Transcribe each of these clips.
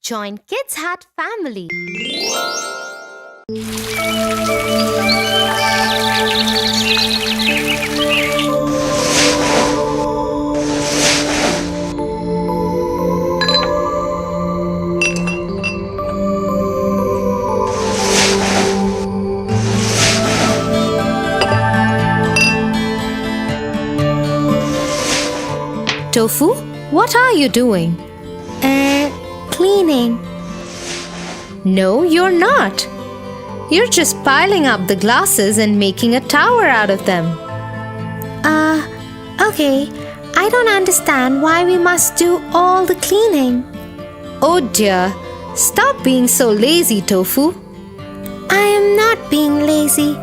Join Kids Hut family. Tofu, what are you doing? Cleaning. No, you're not. You're just piling up the glasses and making a tower out of them. Okay. I don't understand why we must do all the cleaning. Oh dear, stop being so lazy, Tofu. I am not being lazy.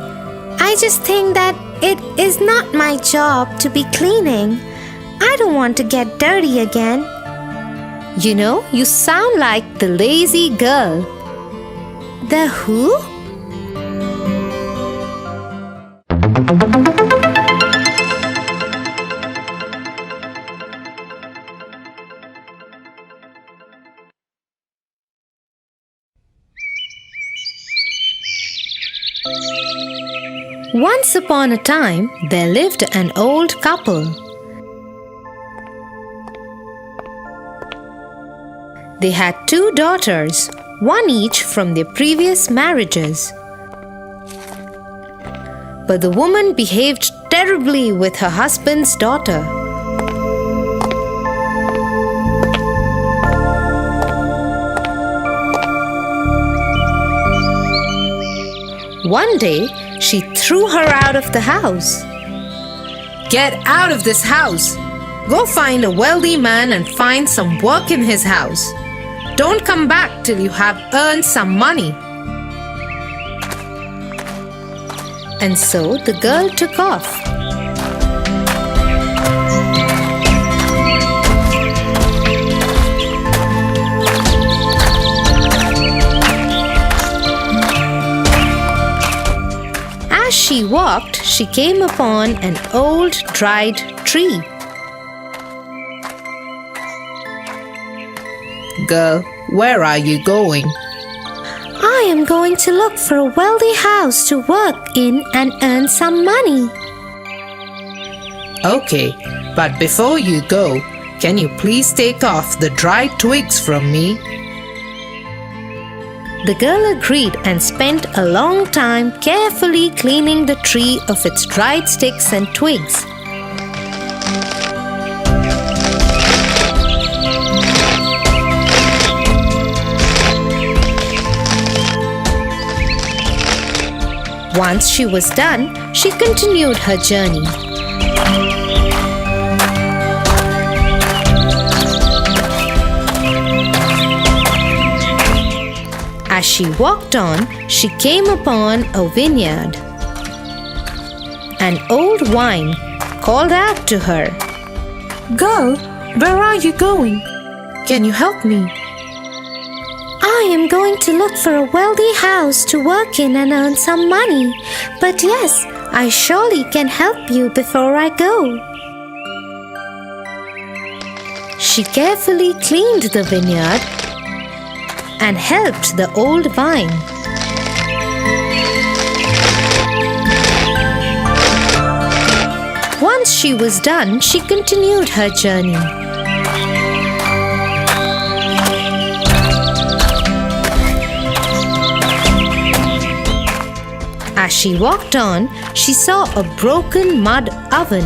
I just think that it is not my job to be cleaning. I don't want to get dirty again. You know, you sound like the lazy girl. The who? Once upon a time, there lived an old couple. They had 2 daughters, one each from their previous marriages. But the woman behaved terribly with her husband's daughter. One day, she threw her out of the house. Get out of this house! Go find a wealthy man and find some work in his house. Don't come back till you have earned some money. And so the girl took off. As she walked, she came upon an old dried tree. Girl, where are you going? I am going to look for a wealthy house to work in and earn some money. Okay, but before you go, can you please take off the dried twigs from me? The girl agreed and spent a long time carefully cleaning the tree of its dried sticks and twigs. Once she was done, she continued her journey. As she walked on, she came upon a vineyard. An old vine called out to her, Girl, where are you going? Can you help me? I am going to look for a wealthy house to work in and earn some money. But yes, I surely can help you before I go. She carefully cleaned the vineyard and helped the old vine. Once she was done, she continued her journey. As she walked on, she saw a broken mud oven.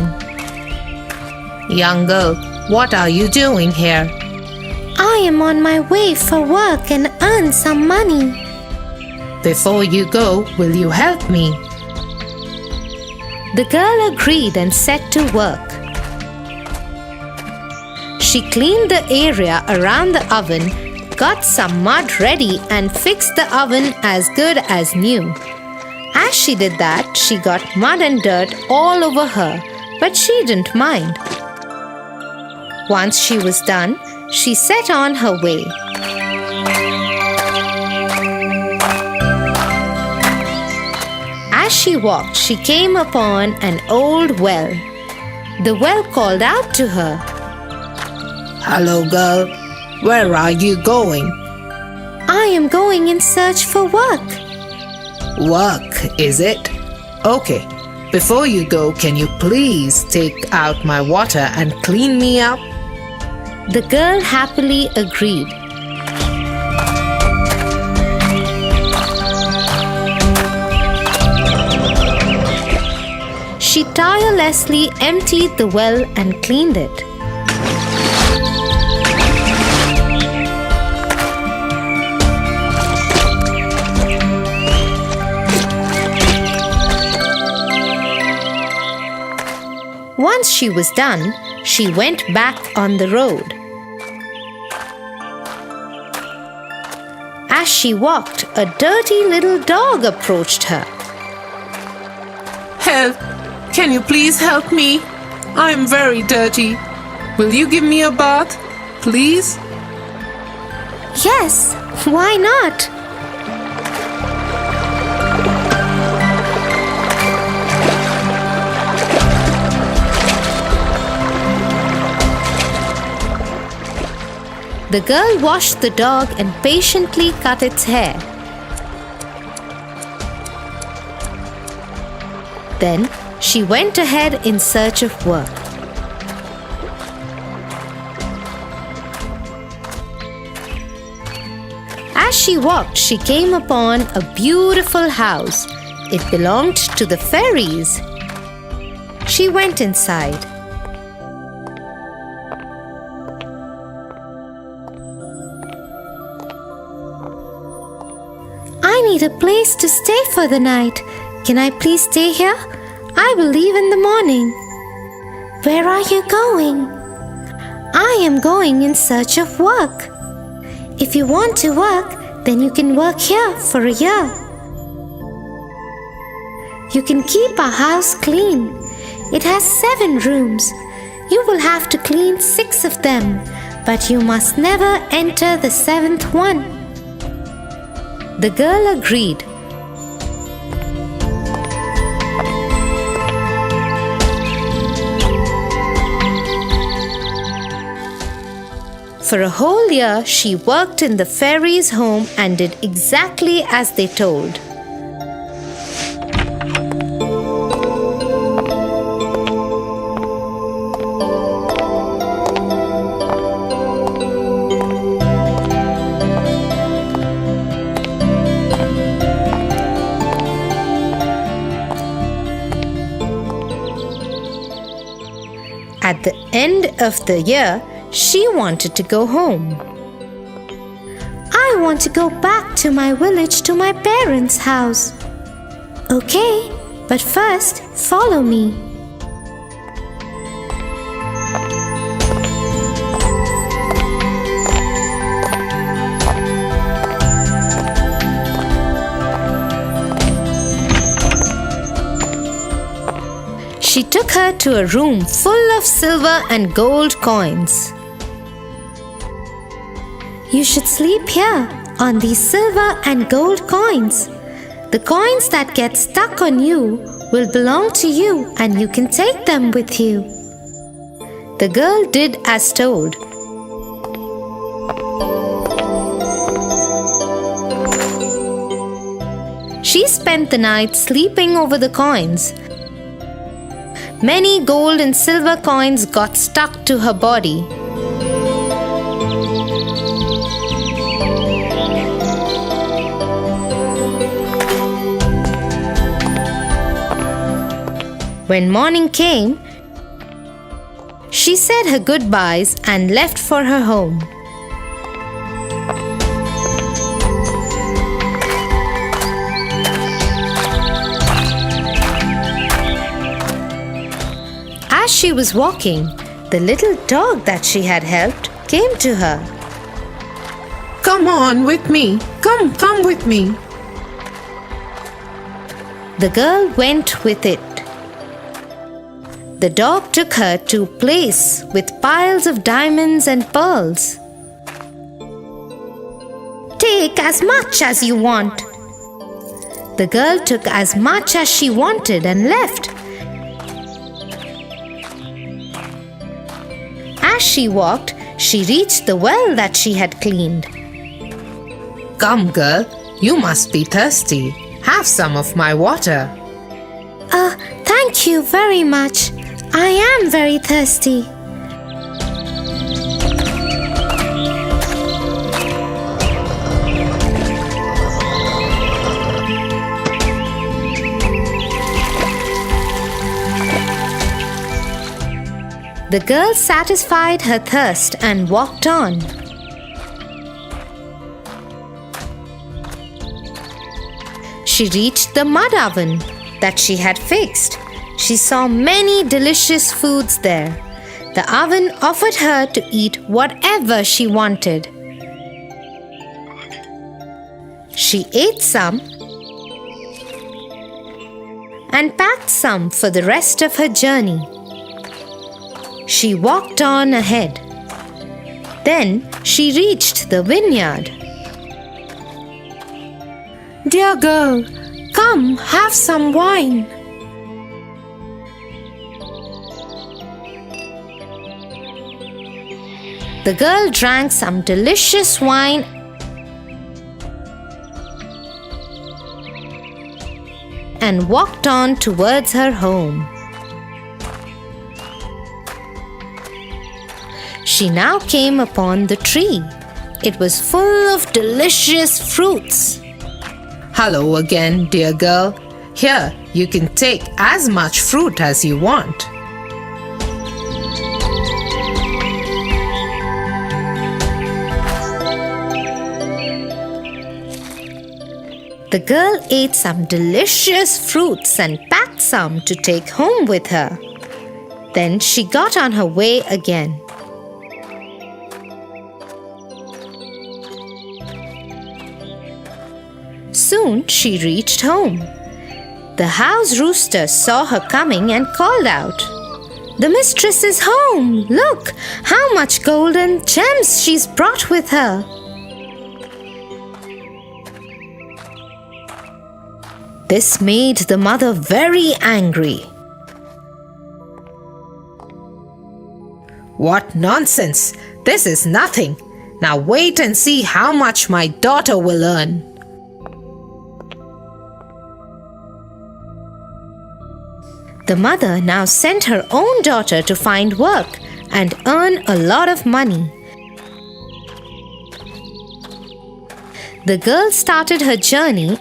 Young girl, what are you doing here? I am on my way for work and earn some money. Before you go, will you help me? The girl agreed and set to work. She cleaned the area around the oven, got some mud ready, and fixed the oven as good as new. As she did that, she got mud and dirt all over her, but she didn't mind. Once she was done, she set on her way. As she walked, she came upon an old well. The well called out to her, Hello, girl. Where are you going? I am going in search for work. Work, is it? Okay. Before you go, can you please take out my water and clean me up? The girl happily agreed. She tirelessly emptied the well and cleaned it. Once she was done, she went back on the road. As she walked, a dirty little dog approached her. Help! Can you please help me? I'm very dirty. Will you give me a bath, please? Yes, why not? The girl washed the dog and patiently cut its hair. Then she went ahead in search of work. As she walked, she came upon a beautiful house. It belonged to the fairies. She went inside. I need a place to stay for the night. Can I please stay here? I will leave in the morning. Where are you going? I am going in search of work. If you want to work, then you can work here for a year. You can keep our house clean. It has 7 rooms. You will have to clean 6 of them, but you must never enter the 7th one. The girl agreed. For a whole year, she worked in the fairies' home and did exactly as they told. At the end of the year, she wanted to go home. I want to go back to my village to my parents' house. Okay, but first follow me. She took her to a room full of silver and gold coins. You should sleep here on these silver and gold coins. The coins that get stuck on you will belong to you and you can take them with you. The girl did as told. She spent the night sleeping over the coins. Many gold and silver coins got stuck to her body. When morning came, she said her goodbyes and left for her home. As she was walking, the little dog that she had helped came to her. Come on with me. Come with me. The girl went with it. The dog took her to a place with piles of diamonds and pearls. Take as much as you want. The girl took as much as she wanted and left. As she walked, she reached the well that she had cleaned. Come, girl, you must be thirsty. Have some of my water. Thank you very much. I am very thirsty. The girl satisfied her thirst and walked on. She reached the mud oven that she had fixed. She saw many delicious foods there. The oven offered her to eat whatever she wanted. She ate some and packed some for the rest of her journey. She walked on ahead. Then she reached the vineyard. Dear girl, come, have some wine. The girl drank some delicious wine and walked on towards her home. She now came upon the tree. It was full of delicious fruits. Hello again, dear girl. Here, you can take as much fruit as you want. The girl ate some delicious fruits and packed some to take home with her. Then she got on her way again. Soon she reached home. The house rooster saw her coming and called out, "The mistress is home! Look how much gold and gems she's brought with her!" This made the mother very angry. What nonsense! This is nothing. Now wait and see how much my daughter will earn. The mother now sent her own daughter to find work and earn a lot of money. The girl started her journey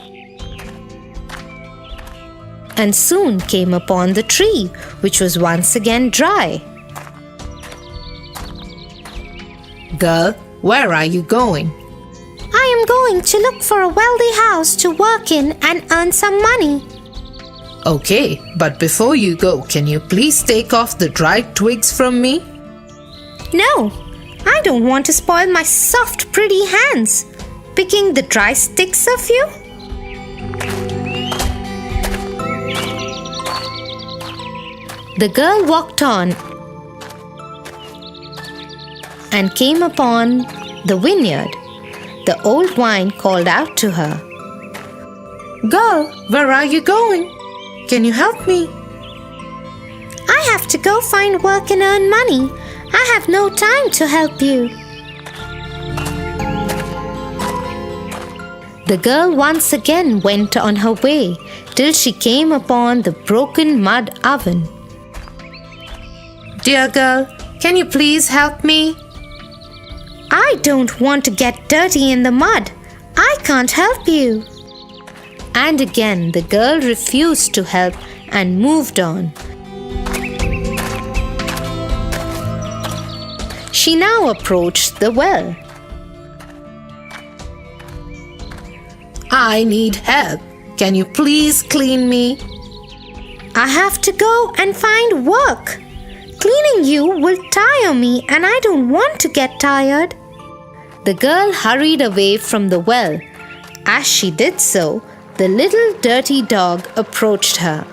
and soon came upon the tree, which was once again dry. Girl, where are you going? I am going to look for a wealthy house to work in and earn some money. Okay, but before you go, can you please take off the dried twigs from me? No, I don't want to spoil my soft, pretty hands picking the dry sticks of you. The girl walked on and came upon the vineyard. The old vine called out to her, Girl, where are you going? Can you help me? I have to go find work and earn money. I have no time to help you. The girl once again went on her way till she came upon the broken mud oven. Dear girl, can you please help me? I don't want to get dirty in the mud. I can't help you. And again the girl refused to help and moved on. She now approached the well. I need help. Can you please clean me? I have to go and find work. Cleaning you will tire me and I don't want to get tired. The girl hurried away from the well. As she did so, the little dirty dog approached her.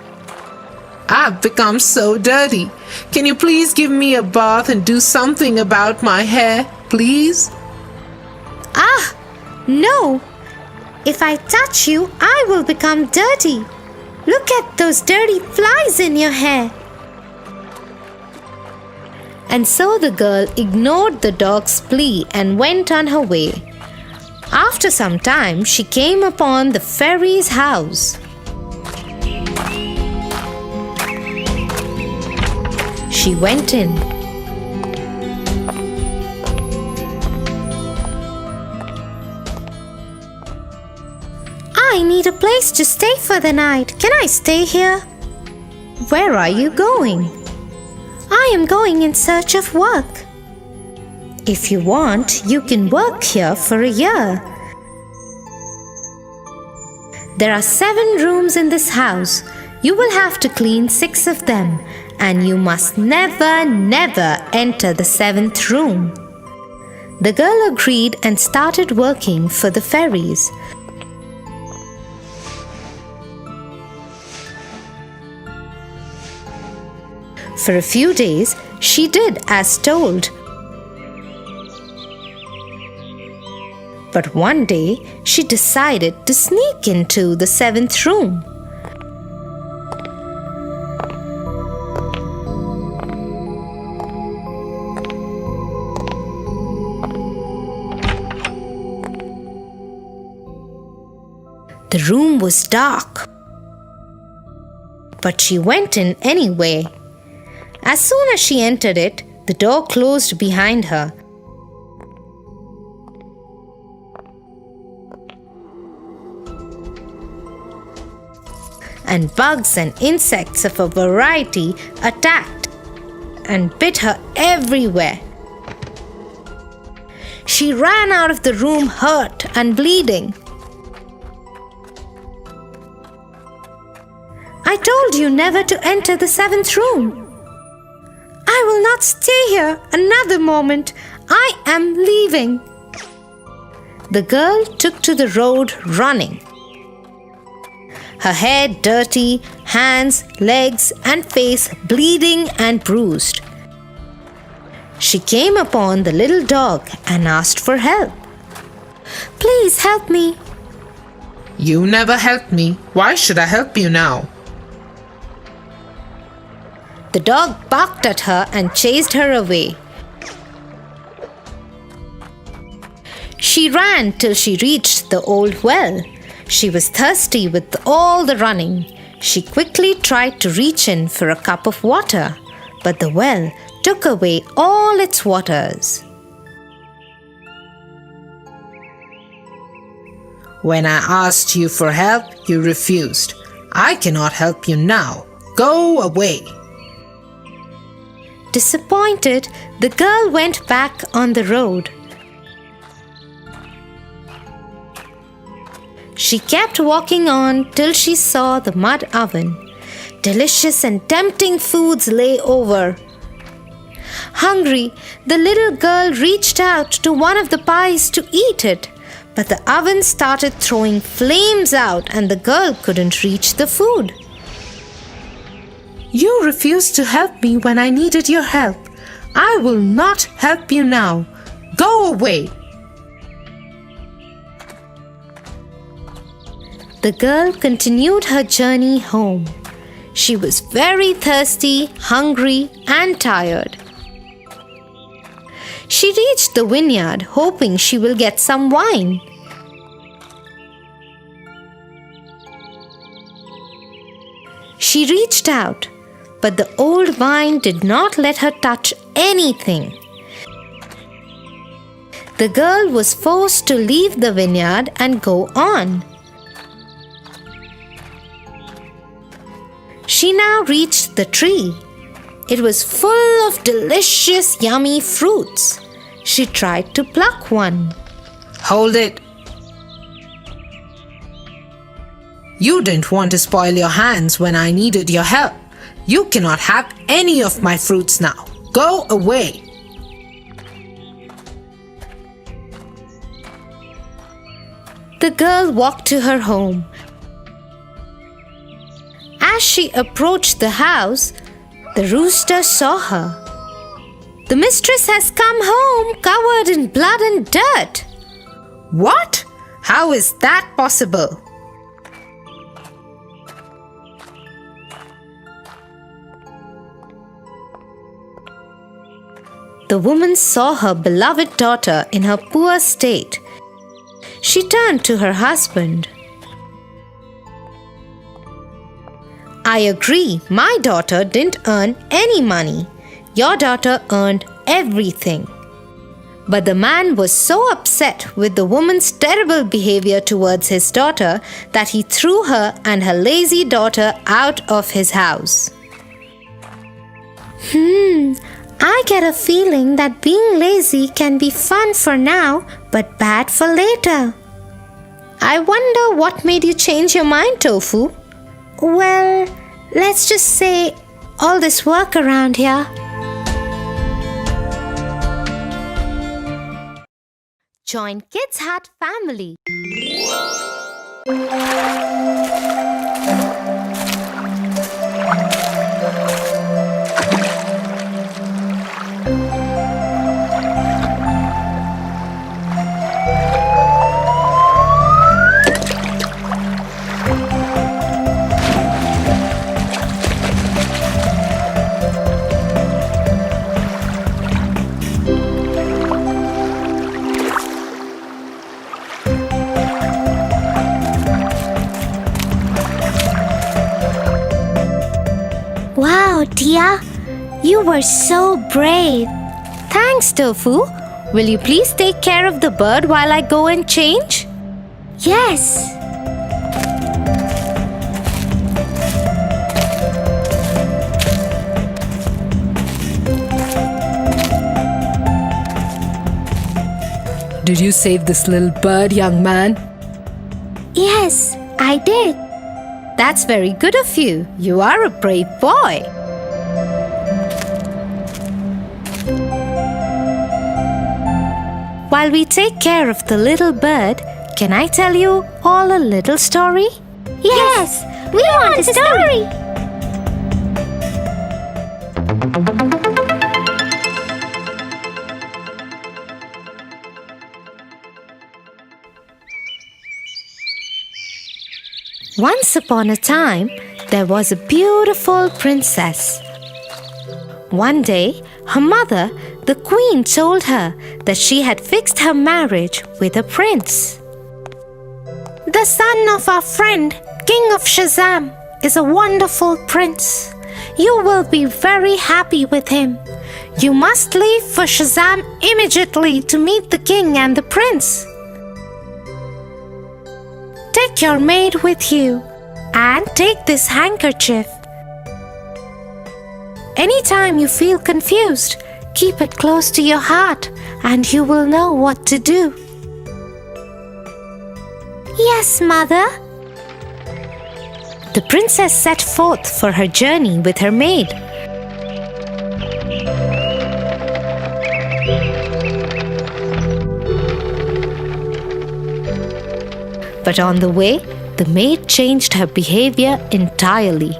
I've become so dirty. Can you please give me a bath and do something about my hair, please? Ah, no. If I touch you, I will become dirty. Look at those dirty flies in your hair. And so the girl ignored the dog's plea and went on her way. After some time, she came upon the fairy's house. She went in. I need a place to stay for the night. Can I stay here? Where are you going? I am going in search of work. If you want, you can work here for a year. There are 7 rooms in this house. You will have to clean 6 of them, and you must never, never enter the 7th room. The girl agreed and started working for the fairies. For a few days, she did as told. But one day, she decided to sneak into the 7th room. The room was dark, but she went in anyway. As soon as she entered it, the door closed behind her. And bugs and insects of a variety attacked and bit her everywhere. She ran out of the room hurt and bleeding. I told you never to enter the 7th room. I will not stay here another moment. I am leaving. The girl took to the road running. Her hair dirty, hands, legs, and face bleeding and bruised. She came upon the little dog and asked for help. Please help me. You never helped me. Why should I help you now? The dog barked at her and chased her away. She ran till she reached the old well. She was thirsty with all the running. She quickly tried to reach in for a cup of water, but the well took away all its waters. When I asked you for help, you refused. I cannot help you now. Go away. Disappointed, the girl went back on the road. She kept walking on till she saw the mud oven. Delicious and tempting foods lay over. Hungry, the little girl reached out to one of the pies to eat it, but the oven started throwing flames out and the girl couldn't reach the food. You refused to help me when I needed your help. I will not help you now. Go away. The girl continued her journey home. She was very thirsty, hungry, and tired. She reached the vineyard, hoping she will get some wine. She reached out, but the old vine did not let her touch anything. The girl was forced to leave the vineyard and go on. She now reached the tree. It was full of delicious, yummy fruits. She tried to pluck one. Hold it. You didn't want to spoil your hands when I needed your help. You cannot have any of my fruits now. Go away. The girl walked to her home. As she approached the house, the rooster saw her. The mistress has come home covered in blood and dirt. What? How is that possible? The woman saw her beloved daughter in her poor state. she turned to her husband. I agree, my daughter didn't earn any money. Your daughter earned everything. But the man was so upset with the woman's terrible behavior towards his daughter that he threw her and her lazy daughter out of his house. I get a feeling that being lazy can be fun for now, but bad for later. I wonder what made you change your mind, Tofu? Well, let's just say all this work around here. Join Kids Hut family. Wow, Tia, you were so brave. Thanks, Tofu. Will you please take care of the bird while I go and change? Yes. Did you save this little bird, young man? Yes, I did. That's very good of you. You are a brave boy. While we take care of the little bird, can I tell you all a little story? Yes, we want a story. Once upon a time, there was a beautiful princess. One day, her mother, the queen, told her that she had fixed her marriage with a prince. The son of our friend, King of Shazam, is a wonderful prince. You will be very happy with him. You must leave for Shazam immediately to meet the king and the prince. Take your maid with you and take this handkerchief. Anytime you feel confused, keep it close to your heart and you will know what to do. Yes, Mother. The princess set forth for her journey with her maid. But on the way, the maid changed her behavior entirely.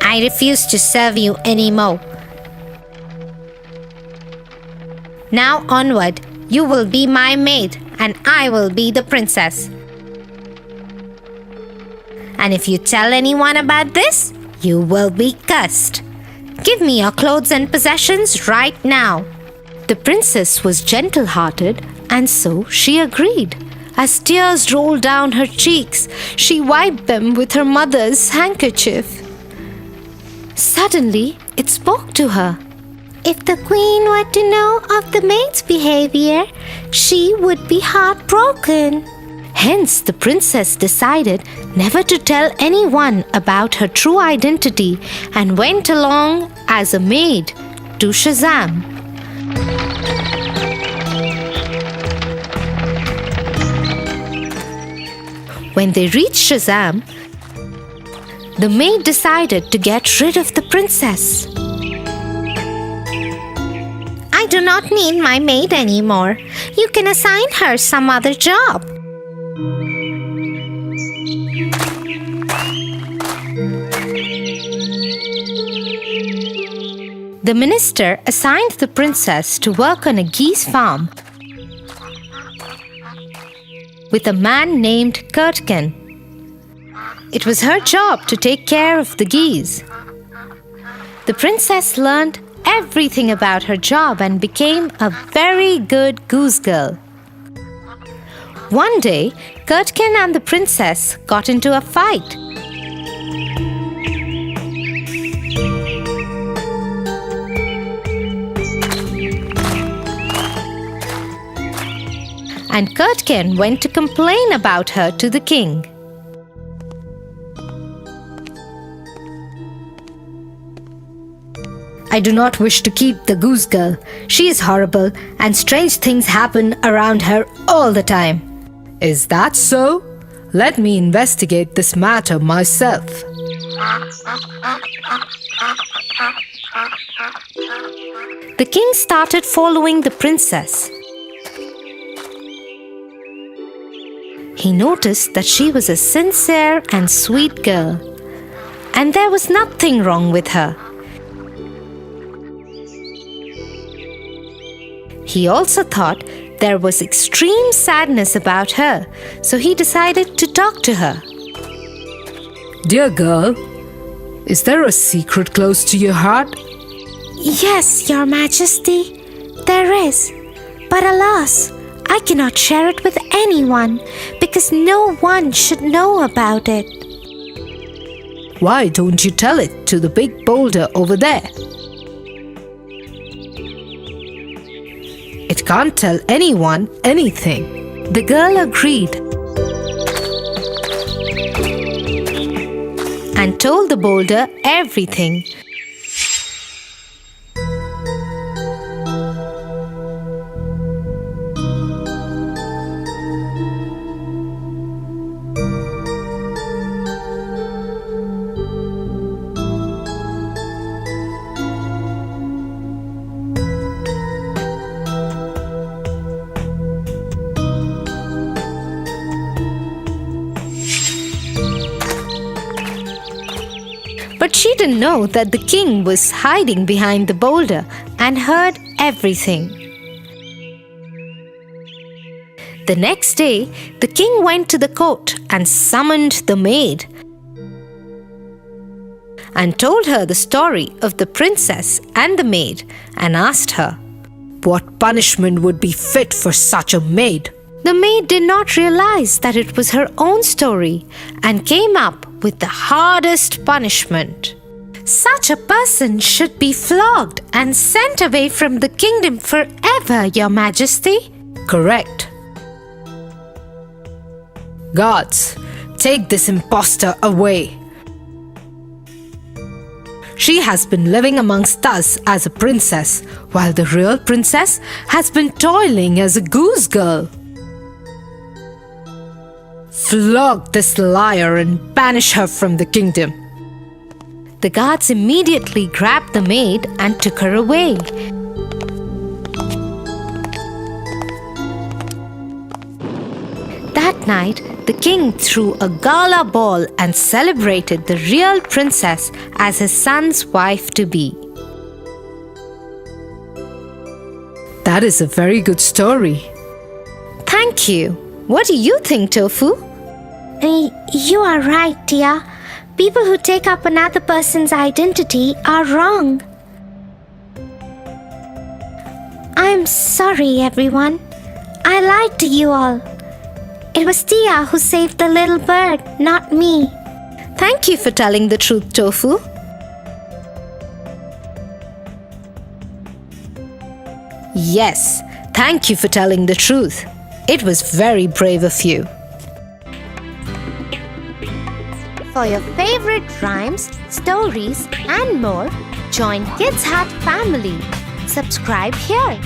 I refuse to serve you anymore. Now onward, you will be my maid and I will be the princess. And if you tell anyone about this, you will be cursed. Give me your clothes and possessions right now. The princess was gentle-hearted, and so she agreed. As tears rolled down her cheeks, she wiped them with her mother's handkerchief. Suddenly, it spoke to her. If the queen were to know of the maid's behavior, she would be heartbroken. Hence, the princess decided never to tell anyone about her true identity and went along as a maid to Shazam. When they reached Shazam, the maid decided to get rid of the princess. I do not need my maid anymore. You can assign her some other job. The minister assigned the princess to work on a geese farm with a man named Kurtkin. It was her job to take care of the geese. The princess learned everything about her job and became a very good goose girl. One day, Curdken and the princess got into a fight. And Curdken went to complain about her to the king. I do not wish to keep the goose girl. She is horrible and strange things happen around her all the time. Is that so? Let me investigate this matter myself. The king started following the princess. He noticed that she was a sincere and sweet girl, and there was nothing wrong with her. He also thought there was extreme sadness about her, so he decided to talk to her. Dear girl, is there a secret close to your heart? Yes, Your Majesty, there is. But alas, I cannot share it with anyone because no one should know about it. Why don't you tell it to the big boulder over there? It can't tell anyone anything. The girl agreed and told the boulder everything. But she didn't know that the king was hiding behind the boulder and heard everything. The next day, the king went to the court and summoned the maid and told her the story of the princess and the maid and asked her, What punishment would be fit for such a maid? The maid did not realize that it was her own story and came up with the hardest punishment. Such a person should be flogged and sent away from the kingdom forever, Your Majesty. Correct. Guards, take this impostor away. She has been living amongst us as a princess, while the real princess has been toiling as a goose girl. Flog this liar and banish her from the kingdom. The guards immediately grabbed the maid and took her away. That night, the king threw a gala ball and celebrated the real princess as his son's wife-to-be. That is a very good story. Thank you. What do you think, Tofu? You are right, dear. People who take up another person's identity are wrong. I'm sorry, everyone. I lied to you all. It was Tia who saved the little bird, not me. Thank you for telling the truth, Tofu. Yes, thank you for telling the truth. It was very brave of you. For your favorite rhymes, stories, and more, join Kids Hut family. Subscribe here.